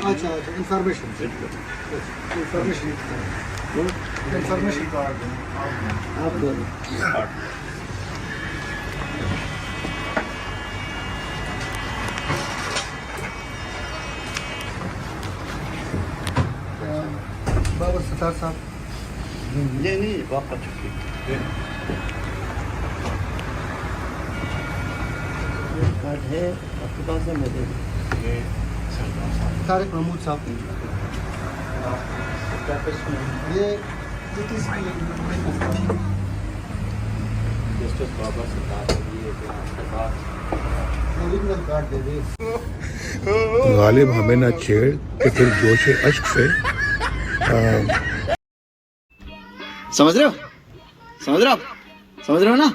अच्छा information card आप बाबर सत्तार साहब नहीं वापस चुकी कार्ड है आपके पास है मेरे तारिक महमूद साहब ये ओरिजिनल कार्ड दे दे। गालिब हमें न छेड़ कि फिर जोश अश्क से समझ रहे हो ना।